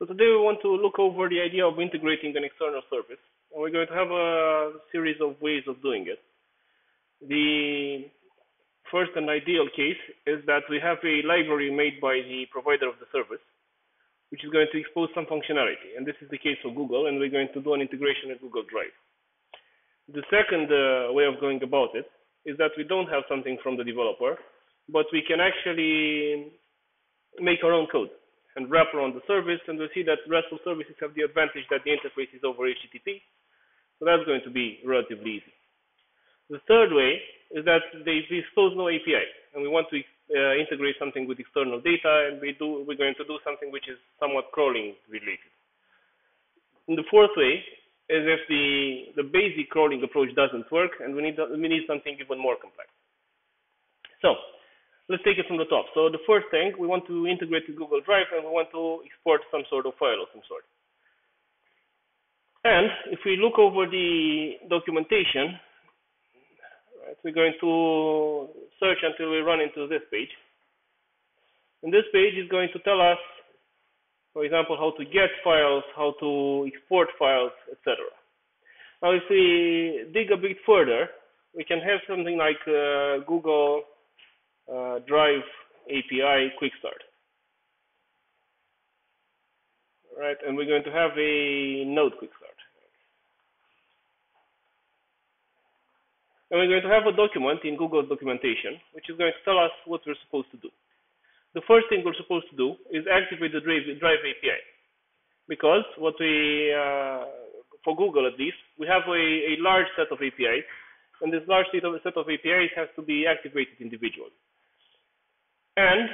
So today we want to look over the idea of integrating an external service, and we're going to have a series of ways of doing it. The first and ideal case is that we have a library made by the provider of the service, which is going to expose some functionality. And this is the case for Google, and we're going to do an integration with Google Drive. The second way of going about it is that we don't have something from the developer, but we can actually make our own code and wrap around the service, and we'll see that RESTful services have the advantage that the interface is over HTTP, so that's going to be relatively easy. The third way is that they expose no API, and we want to integrate something with external data, and we're going to do something which is somewhat crawling related. And the fourth way is if the basic crawling approach doesn't work, and we need something even more complex. So let's take it from the top. So the first thing, we want to integrate with Google Drive, and we want to export some sort of file of some sort. And if we look over the documentation, right, we're going to search until we run into this page. And this page is going to tell us, for example, how to get files, how to export files, etc. Now, if we dig a bit further, we can have something like Google Drive API Quick Start. Right, and we're going to have a Node Quick Start. And we're going to have a document in Google's documentation, which is going to tell us what we're supposed to do. The first thing we're supposed to do is activate the Drive API. Because what we, for Google at least, we have a large set of APIs, and this large set of APIs has to be activated individually. And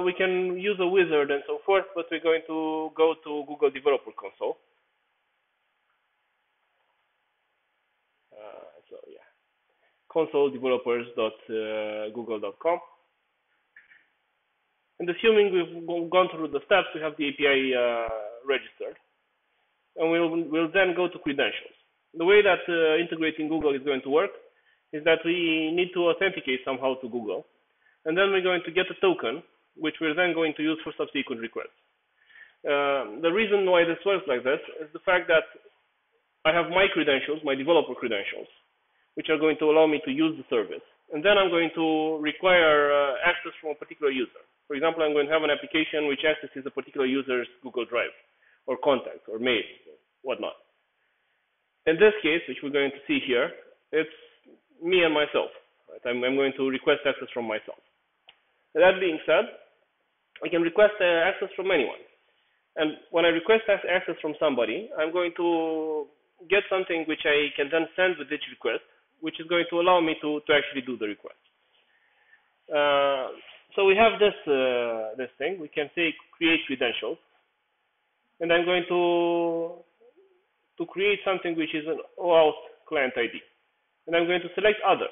we can use a wizard and so forth, but we're going to go to Google Developer Console. Console developers.google.com. And assuming we've gone through the steps, we have the API registered. And we'll then go to credentials. The way that integrating Google is going to work is that we need to authenticate somehow to Google. And then we're going to get a token, which we're then going to use for subsequent requests. The reason why this works like this is the fact that I have my credentials, my developer credentials, which are going to allow me to use the service. And then I'm going to require access from a particular user. For example, I'm going to have an application which accesses a particular user's Google Drive, or contacts, or mail, or whatnot. In this case, which we're going to see here, it's me and myself. Right? I'm going to request access from myself. That being said, I can request access from anyone. And when I request access from somebody, I'm going to get something which I can then send with each request, which is going to allow me to actually do the request. So we have this thing. We can say create credentials, and I'm going to create something which is an OAuth client ID, and I'm going to select other,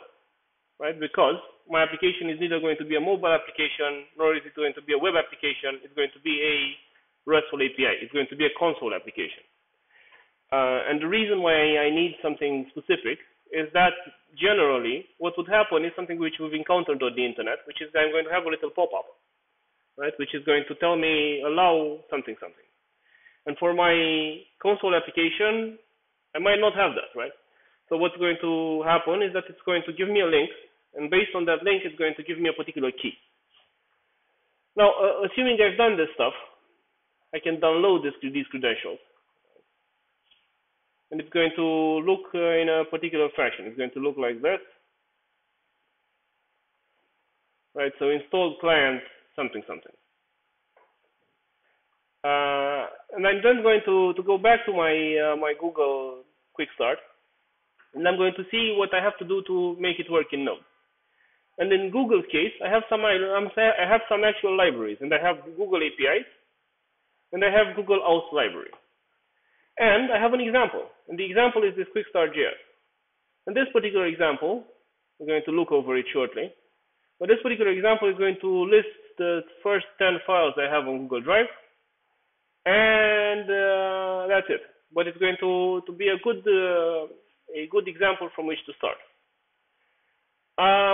right? Because my application is neither going to be a mobile application nor is it going to be a web application. It's going to be a RESTful API. It's going to be a console application. And the reason why I need something specific is that generally what would happen is something which we've encountered on the internet, which is that I'm going to have a little pop-up, right, which is going to tell me allow something. And for my console application, I might not have that, right? So what's going to happen is that it's going to give me a link, and based on that link, it's going to give me a particular key. Now, assuming I've done this stuff, I can download these credentials. And it's going to look in a particular fashion. It's going to look like this. Right, so installed client, something. And I'm then going to go back to my Google Quick Start. And I'm going to see what I have to do to make it work in Node. And in Google's case, I have some actual libraries. And I have Google APIs. And I have Google Auth library. And I have an example, and the example is this QuickStart.js. And this particular example, we're going to look over it shortly, but this particular example is going to list the first 10 files I have on Google Drive, and that's it. But it's going to be a good example from which to start.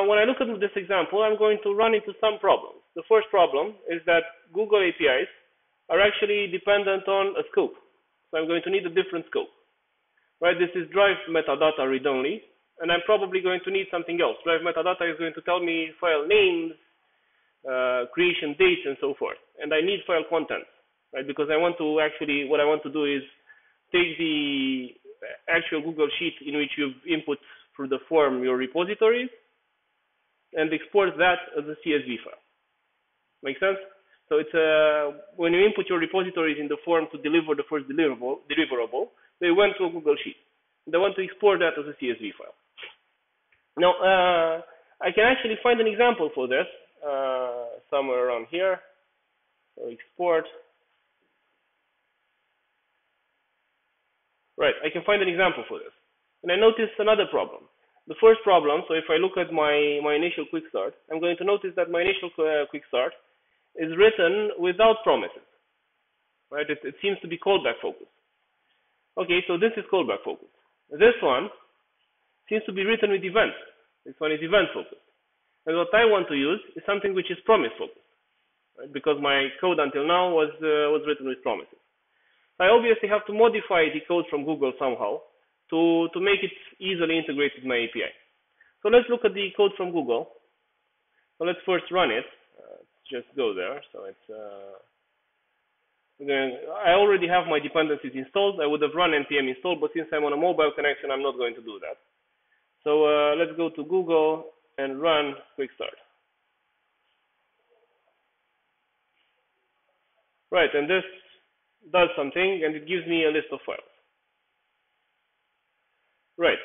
When I look at this example, I'm going to run into some problems. The first problem is that Google APIs are actually dependent on a scope. So I'm going to need a different scope. Right, this is drive metadata read-only, and I'm probably going to need something else. Drive metadata is going to tell me file names, creation dates, and so forth. And I need file contents, right? Because I want to actually, what I want to do is take the actual Google Sheet in which you've input through the form your repositories and export that as a CSV file. Make sense? So it's when you input your repositories in the form to deliver the first deliverable, they went to a Google Sheet. They want to export that as a CSV file. Now, I can actually find an example for this somewhere around here. So export. Right, I can find an example for this. And I notice another problem. The first problem, so if I look at my initial quick start, I'm going to notice that my initial quick start is written without promises. Right, it seems to be callback focused. Okay, so this is callback focused. This one seems to be written with events. This one is event focused. And what I want to use is something which is promise focused, right? Because my code until now was written with promises. I obviously have to modify the code from Google somehow to make it easily integrated with my API. So let's look at the code from Google. So let's first run it. Just go there. So it's I already have my dependencies installed. I would have run npm install, but since I'm on a mobile connection, I'm not going to do that. So let's go to Google and run quick start. Right, and this does something, and it gives me a list of files. Right.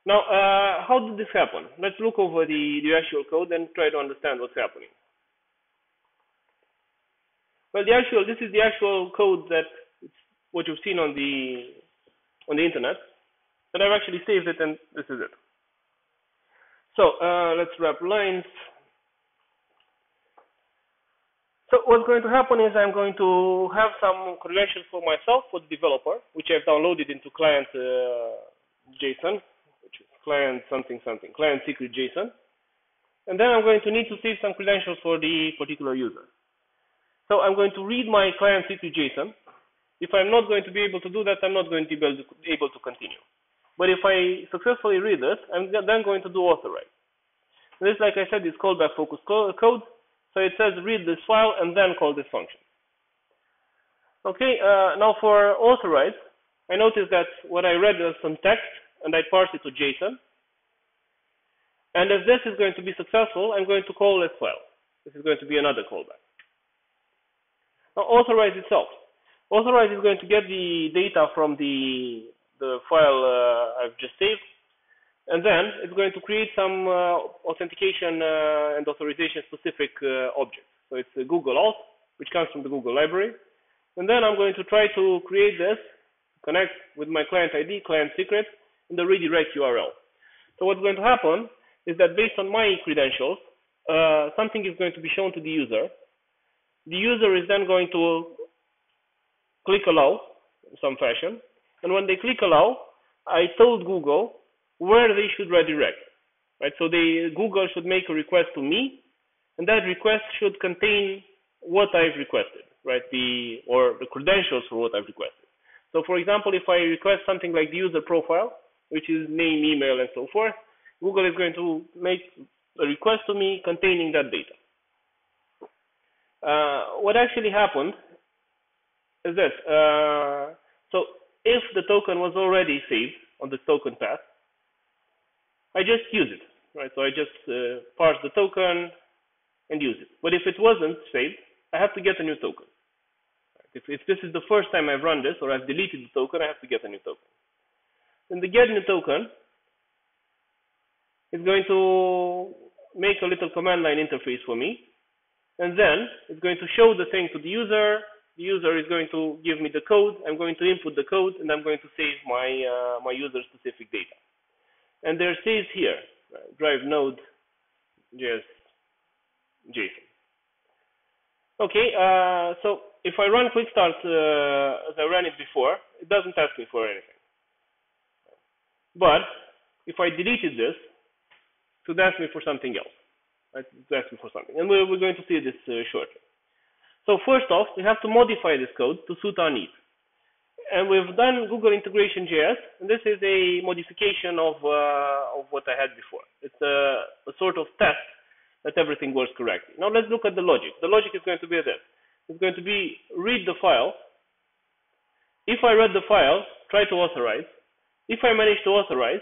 Now, how did this happen? Let's look over the actual code and try to understand what's happening. Well, this is the actual code that what you've seen on the internet, but I've actually saved it, and this is it. So let's wrap lines. So what's going to happen is I'm going to have some credentials for myself, for the developer, which I've downloaded into client JSON, which is client something, client secret JSON. And then I'm going to need to save some credentials for the particular user. So I'm going to read my client secret JSON. If I'm not going to be able to do that, I'm not going to be able to continue. But if I successfully read it, I'm then going to do authorize. This, like I said, is callback focused code. So it says read this file and then call this function. Okay, now for authorize, I noticed that what I read was some text and I parsed it to JSON. And if this is going to be successful, I'm going to call this file. This is going to be another callback. Now authorize itself. Authorize is going to get the data from the file I've just saved. And then it's going to create some authentication and authorization specific objects. So it's a Google Auth, which comes from the Google library. And then I'm going to try to create this, connect with my client ID, client secret, and the redirect URL. So what's going to happen is that based on my credentials, something is going to be shown to the user. The user is then going to click allow in some fashion. And when they click allow, I told Google where they should redirect, right? So Google should make a request to me, and that request should contain what I've requested, right? Or the credentials for what I've requested. So for example, if I request something like the user profile, which is name, email, and so forth, Google is going to make a request to me containing that data. What actually happened is this. So if the token was already saved on the token path, I just use it, right? So I just parse the token and use it. But if it wasn't saved, I have to get a new token. Right? If this is the first time I've run this, or I've deleted the token, I have to get a new token. And the get new token is going to make a little command line interface for me. And then it's going to show the thing to the user. The user is going to give me the code. I'm going to input the code, and I'm going to save my user-specific data. And they're saved here, right? Drive node, just JSON. Okay, so if I run quick start as I ran it before, it doesn't ask me for anything. But if I deleted this, it would ask me for something else. Right? It would ask me for something. And we're going to see this shortly. So first off, we have to modify this code to suit our needs. And we've done Google Integration JS, and this is a modification of what I had before. It's a sort of test that everything works correctly. Now let's look at the logic. The logic is going to be this. It's going to be read the file. If I read the file, try to authorize. If I manage to authorize,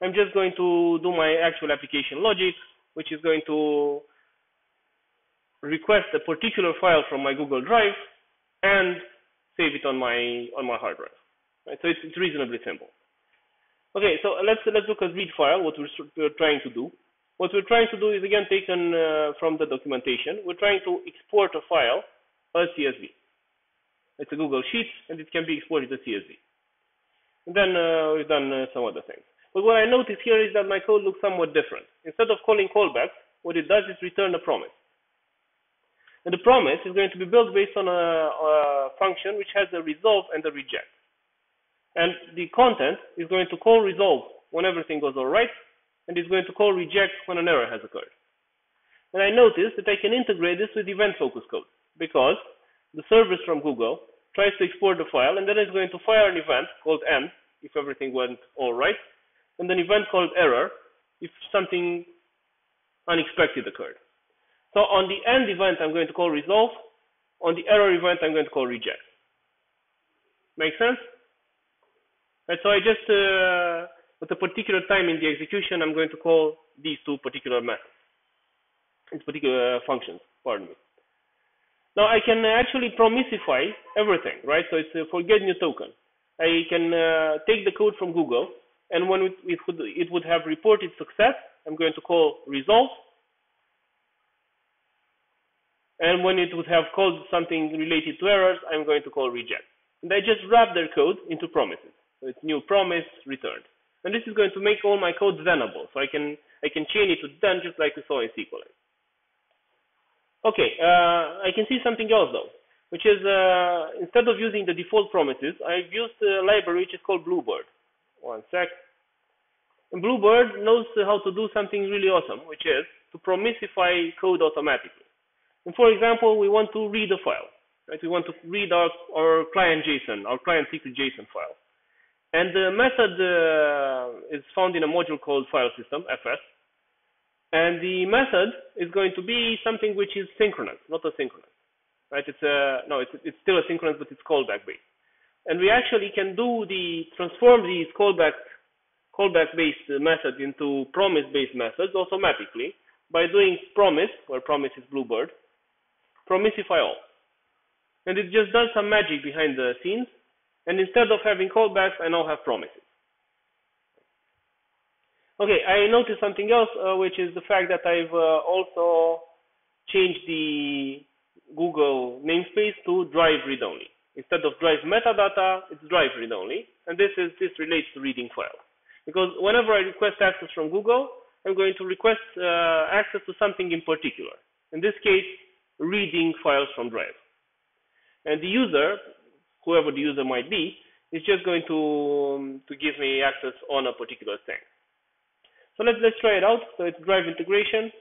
I'm just going to do my actual application logic, which is going to request a particular file from my Google Drive and save it on my hard drive. Right? So it's reasonably simple. Okay, so let's look at read file. What we're trying to do. What we're trying to do is again taken from the documentation. We're trying to export a file as CSV. It's a Google Sheet, and it can be exported as CSV. And then we've done some other things. But what I notice here is that my code looks somewhat different. Instead of calling callbacks, what it does is return a promise. And the promise is going to be built based on a function which has a resolve and a reject. And the content is going to call resolve when everything goes all right, and is going to call reject when an error has occurred. And I notice that I can integrate this with event focus code, because the service from Google tries to export the file, and then it's going to fire an event called end if everything went all right, and an event called error if something unexpected occurred. So on the end event, I'm going to call resolve. On the error event, I'm going to call reject. Make sense? And so I just, at a particular time in the execution, I'm going to call these two particular methods, these particular functions, pardon me. Now I can actually promisify everything, right? So it's a forget new token. I can take the code from Google, and when it would have reported success, I'm going to call resolve. And when it would have called something related to errors, I'm going to call reject. And I just wrap their code into promises. So it's new promise returned. And this is going to make all my code thenable. So I can chain it to then just like we saw in SQLite. Okay, I can see something else though, which is instead of using the default promises, I've used a library which is called Bluebird. One sec. And Bluebird knows how to do something really awesome, which is to promisify code automatically. And for example, we want to read a file, right? We want to read our client JSON, our client secret JSON file. And the method is found in a module called file system, FS. And the method is going to be something which is synchronous, not asynchronous, right? It's still asynchronous, but it's callback based. And we actually can transform these callback based methods into promise based methods automatically by doing promise, where promise is Bluebird, promisify all. And it just does some magic behind the scenes. And instead of having callbacks, I now have promises. Okay, I noticed something else, which is the fact that I've also changed the Google namespace to drive read only. Instead of drive metadata, it's drive read only. And this relates to reading files. Because whenever I request access from Google, I'm going to request access to something in particular. In this case, reading files from Drive. And the user, whoever the user might be, is just going to give me access on a particular thing. So let's try it out. So it's Drive integration,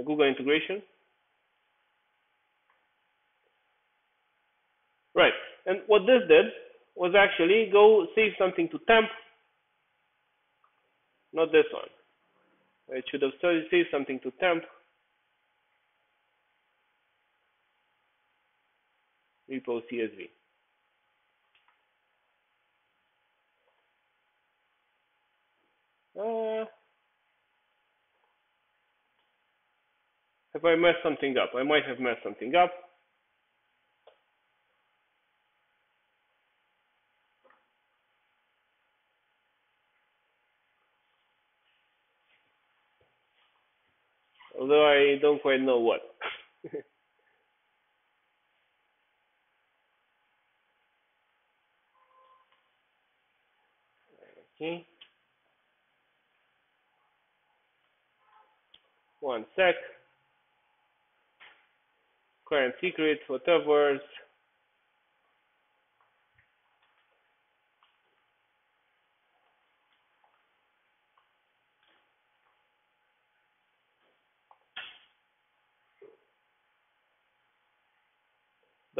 Google integration. Right. And what this did was actually go save something to temp, not this one. It should have saved something to temp, repo CSV. Have I messed something up? I might have messed something up. Although I don't quite know what. Okay. One sec. Client secret, whatever.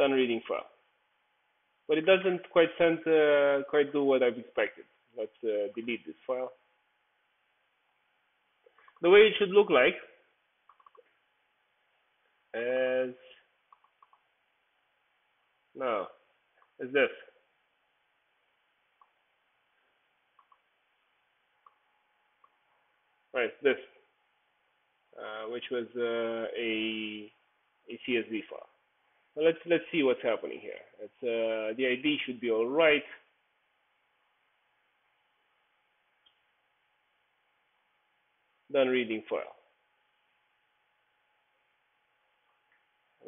Done reading file. But it doesn't quite do what I've expected. Let's delete this file. The way it should look like is this. Right, this, which was a CSV file. So let's see what's happening here. It's the ID should be all right. Done reading file.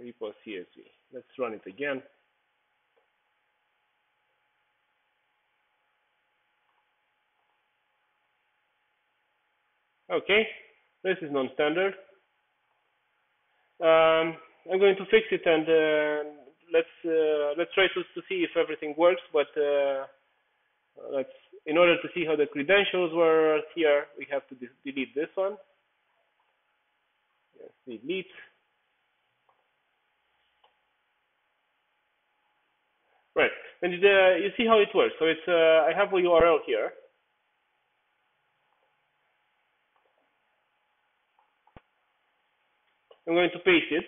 Repo CSV. Let's run it again. Okay, this is non-standard. I'm going to fix it, and let's try to see if everything works. But in order to see how the credentials were here, we have to delete this one. Yes, delete. Right, and you see how it works. So it's I have a URL here. I'm going to paste it.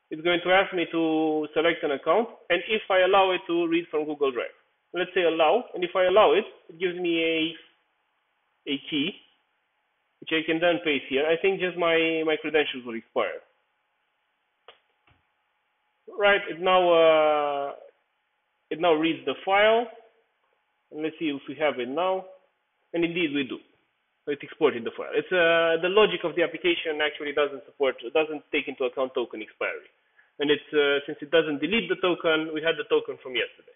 It's going to ask me to select an account, and if I allow it to read from Google Drive. Let's say allow, and if I allow it, it gives me a key, which I can then paste here. I think just my credentials will expire. Right, it now reads the file, and let's see if we have it now, and indeed we do. So it exported the file. It's the logic of the application actually doesn't take into account token expiry, and it's since it doesn't delete the token, we had the token from yesterday.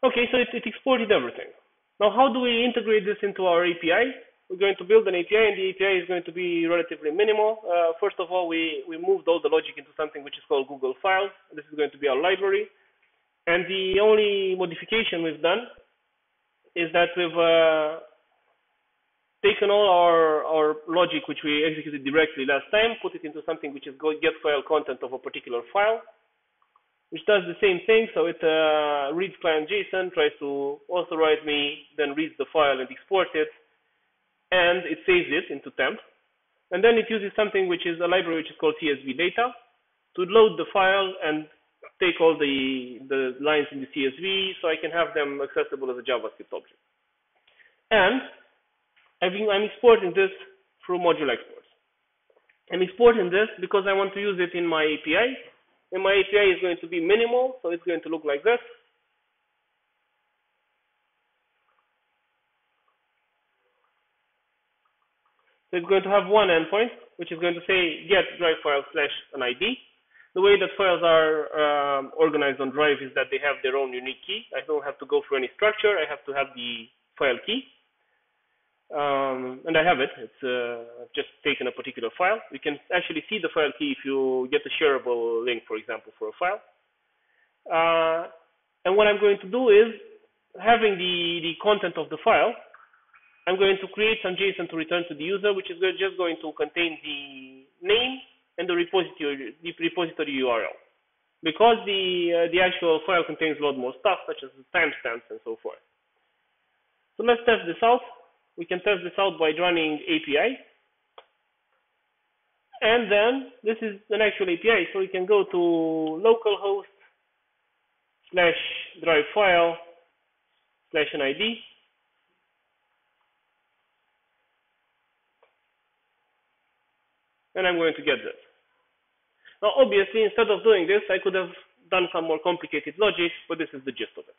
Okay, so it exported everything. Now, how do we integrate this into our API? We're going to build an API, and the API is going to be relatively minimal. First of all, we moved all the logic into something which is called Google Files. This is going to be our library, and the only modification we've done is that we've taken all our logic, which we executed directly last time, put it into something which is get file content of a particular file, which does the same thing. So it reads client JSON, tries to authorize me, then reads the file and exports it, and it saves it into temp. And then it uses something which is a library which is called CSV data to load the file and take all the lines in the CSV so I can have them accessible as a JavaScript object. And I'm exporting this through module exports. I'm exporting this because I want to use it in my API. And my API is going to be minimal, so it's going to look like this. So it's going to have one endpoint, which is going to say get Drive file / an ID. The way that files are organized on Drive is that they have their own unique key. I don't have to go through any structure. I have to have the file key. And I have it. It's I've just taken a particular file. You can actually see the file key if you get a shareable link, for example, for a file. And what I'm going to do is, having the content of the file, I'm going to create some JSON to return to the user, which is just going to contain the name and the repository URL. Because the actual file contains a lot more stuff, such as the timestamps and so forth. So let's test this out. We can test this out by running API. And then this is an actual API. So we can go to localhost /drive file /an ID. And I'm going to get this. Now, obviously, instead of doing this, I could have done some more complicated logic, but this is the gist of it.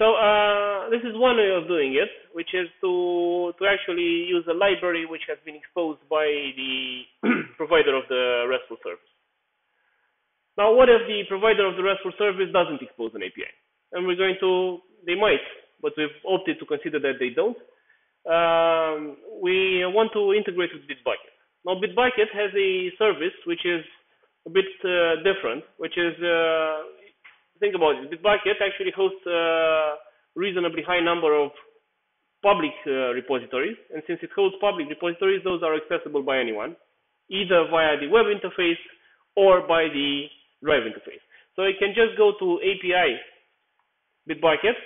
So this is one way of doing it, which is to actually use a library which has been exposed by the provider of the RESTful service. Now, what if the provider of the RESTful service doesn't expose an API? And they might, but we've opted to consider that they don't. We want to integrate with Bitbucket. Now, Bitbucket has a service which is a bit different, which is think about it. Bitbucket actually hosts a reasonably high number of public repositories, and since it hosts public repositories, those are accessible by anyone, either via the web interface or by the drive interface. So I can just go to API Bitbucket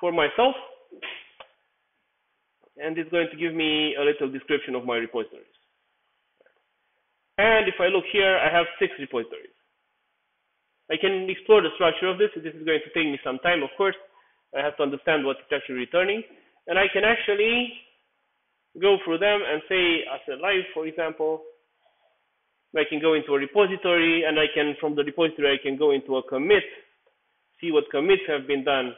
for myself, and it's going to give me a little description of my repositories. And if I look here, I have 6 repositories. I can explore the structure of this. This is going to take me some time, of course. I have to understand what it's actually returning. And I can actually go through them and say, as a live, for example, I can go into a repository, and I can, from the repository, I can go into a commit, see what commits have been done.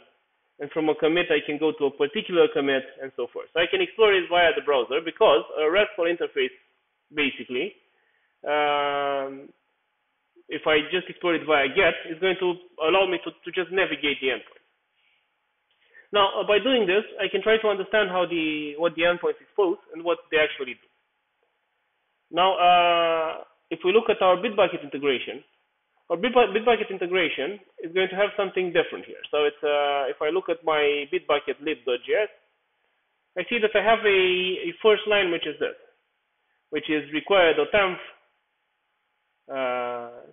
And from a commit, I can go to a particular commit, and so forth. So I can explore it via the browser, because a RESTful interface, basically, if I just explore it via GET, it's going to allow me to just navigate the endpoint. Now, by doing this, I can try to understand what the endpoints expose and what they actually do. Now, if we look at our Bitbucket integration, our Bitbucket integration is going to have something different here. So it's if I look at my Bitbucket lib.js, I see that I have a first line, which is this, which is require.env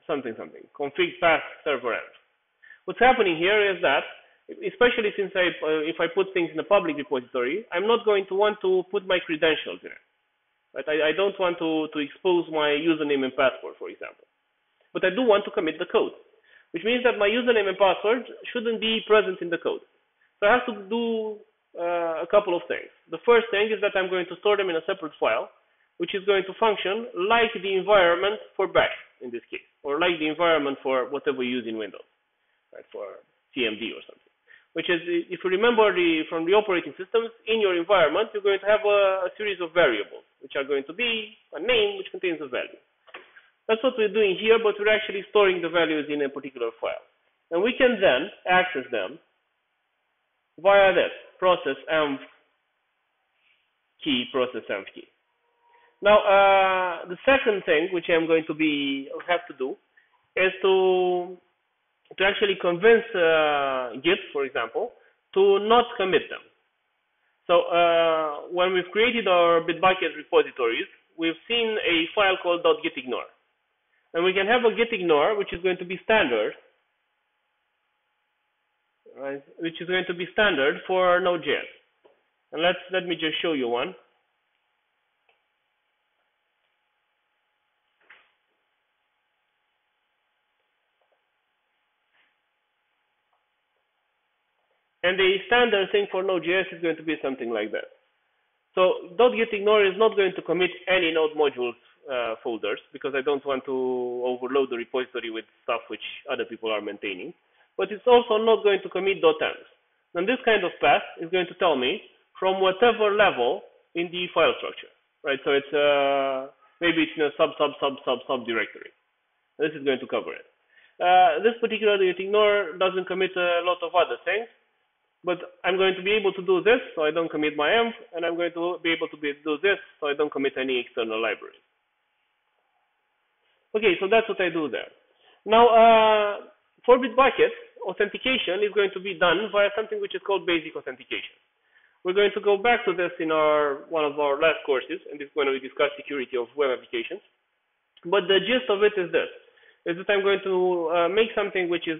something config path server env. What's happening here is that, especially since if I put things in a public repository, I'm not going to want to put my credentials in it. Right? I don't want to expose my username and password, for example. But I do want to commit the code, which means that my username and password shouldn't be present in the code. So I have to do a couple of things. The first thing is that I'm going to store them in a separate file, which is going to function like the environment for Bash, in this case, or like the environment for whatever you use in Windows, right, for CMD or something. Which is, if you remember from the operating systems, in your environment, you're going to have a series of variables, which are going to be a name which contains a value. That's what we're doing here, but we're actually storing the values in a particular file. And we can then access them via this, process env key. Now, the second thing which I'm going to have to do is to actually convince Git, for example, to not commit them. So when we've created our Bitbucket repositories, we've seen a file called .gitignore. And we can have a gitignore, which is going to be standard, right? Which is going to be standard for Node.js. And let me just show you one. And the standard thing for Node.js is going to be something like that. So .gitignore is not going to commit any Node modules folders, because I don't want to overload the repository with stuff which other people are maintaining. But it's also not going to commit .env. And this kind of path is going to tell me from whatever level in the file structure, right? So it's maybe it's in a sub directory. This is going to cover it. This particular gitignore doesn't commit a lot of other things. But I'm going to be able to do this, so I don't commit my env, and I'm going to be able to do this, so I don't commit any external libraries. Okay, so that's what I do there. Now, for Bitbucket, authentication is going to be done via something which is called basic authentication. We're going to go back to this in one of our last courses, and this is when we discuss security of web applications. But the gist of it is this, is that I'm going to make something which is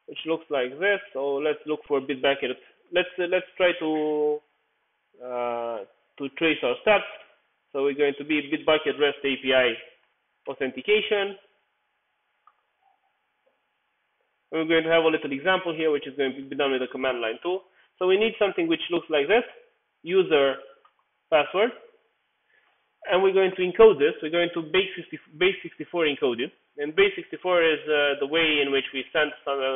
which looks like this. So let's look for Bitbucket. Let's try to trace our steps. So we're going to be Bitbucket REST API authentication. We're going to have a little example here, which is going to be done with a command line tool. So we need something which looks like this: user password, and we're going to encode this. We're going to base64 encode it. And base64 is the way in which we send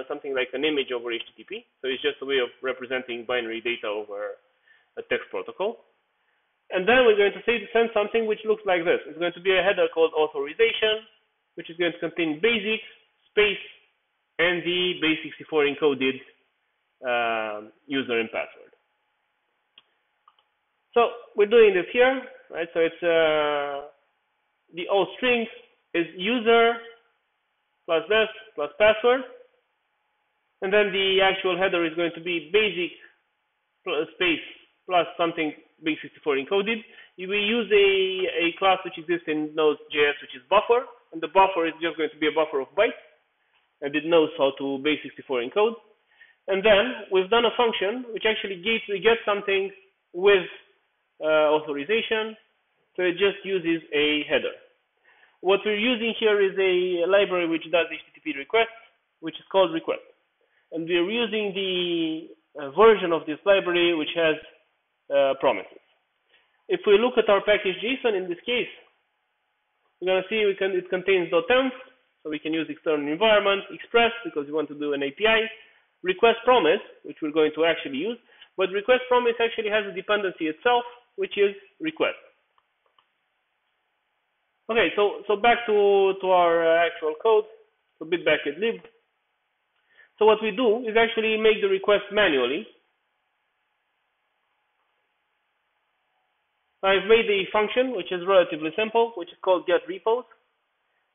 something like an image over HTTP. So it's just a way of representing binary data over a text protocol. And then we're going to send something which looks like this. It's going to be a header called authorization, which is going to contain basic, space, and the base64 encoded user and password. So we're doing this here, right? So it's the all strings is user plus this plus password, and then the actual header is going to be basic plus space plus something base64 encoded. We use a class which exists in Node.js, which is buffer, and the buffer is just going to be a buffer of bytes, and it knows how to base64 encode. And then we've done a function which actually gets something with authorization, so it just uses a header. What we're using here is a library which does HTTP requests, which is called request. And we're using the version of this library which has promises. If we look at our package JSON in this case, we're going to see it contains .env, so we can use external environment, express because we want to do an API, request promise, which we're going to actually use, but request promise actually has a dependency itself, which is request. Okay, so back to our actual code, so bitbucket lib. So what we do is actually make the request manually. I've made a function which is relatively simple, which is called getRepos.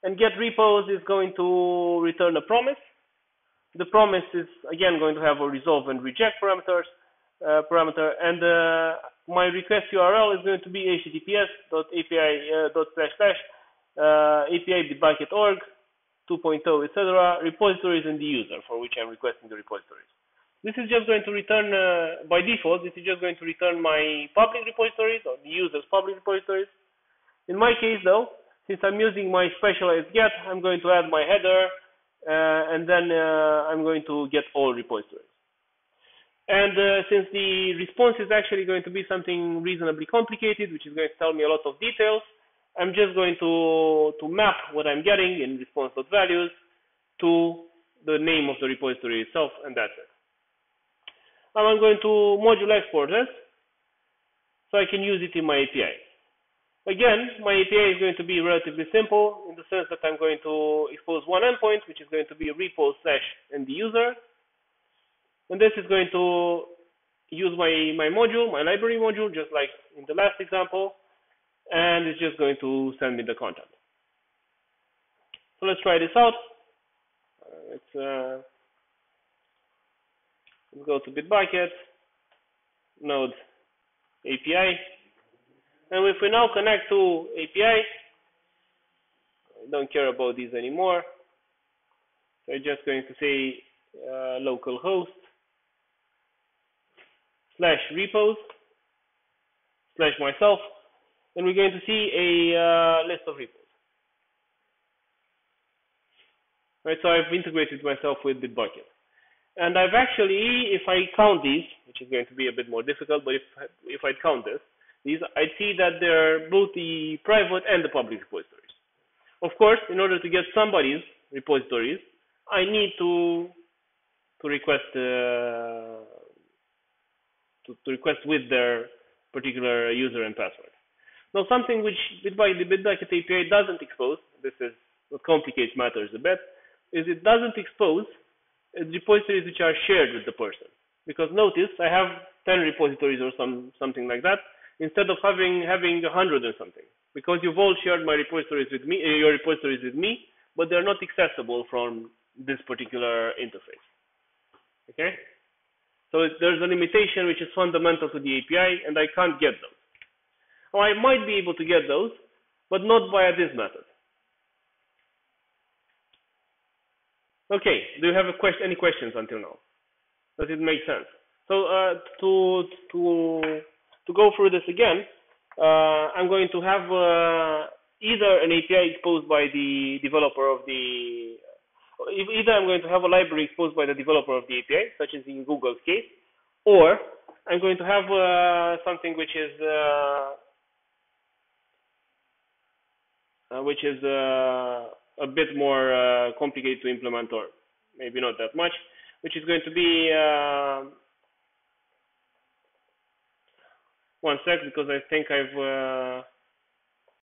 And getRepos is going to return a promise. The promise is again going to have a resolve and reject parameter, and my request URL is going to be https://api.bitbucket.org 2.0, etc. repositories and the user for which I'm requesting the repositories. This is just going to return, by default, this is just going to return my public repositories or the user's public repositories. In my case, though, since I'm using my specialized get, I'm going to add my header, and then I'm going to get all repositories. And since the response is actually going to be something reasonably complicated, which is going to tell me a lot of details, I'm just going to map what I'm getting in response.values to the name of the repository itself, and that's it. Now I'm going to module export this, so I can use it in my API. Again, my API is going to be relatively simple in the sense that I'm going to expose one endpoint, which is going to be repos/end user. And this is going to use my module, my library module, just like in the last example. And it's just going to send me the content. So let's try this out. Let's go to Bitbucket, node API. And if we now connect to API, I don't care about these anymore. So I'm just going to say localhost /repos/myself, and we're going to see a list of repos. Right, so I've integrated myself with Bitbucket. And I've actually, if I count these, which is going to be a bit more difficult, but if I count these, I'd see that they're both the private and the public repositories. Of course, in order to get somebody's repositories, I need to request to request with their particular user and password. Now, something which the Bitbucket API doesn't expose, this is what complicates matters a bit, is it doesn't expose repositories which are shared with the person. Because notice, I have 10 repositories or something like that, instead of having 100 or something. Because you've all shared my repositories with me, your repositories with me, but they're not accessible from this particular interface. Okay? So there's a limitation which is fundamental to the API, and I can't get those. Or I might be able to get those, but not via this method. Okay, do you have any questions until now? Does it make sense? So to go through this again, I'm going to have either an API exposed by the developer of the, either I'm going to have a library exposed by the developer of the API, such as in Google's case, or I'm going to have something which is a bit more complicated to implement, or maybe not that much, which is going to be, one sec, because I think I've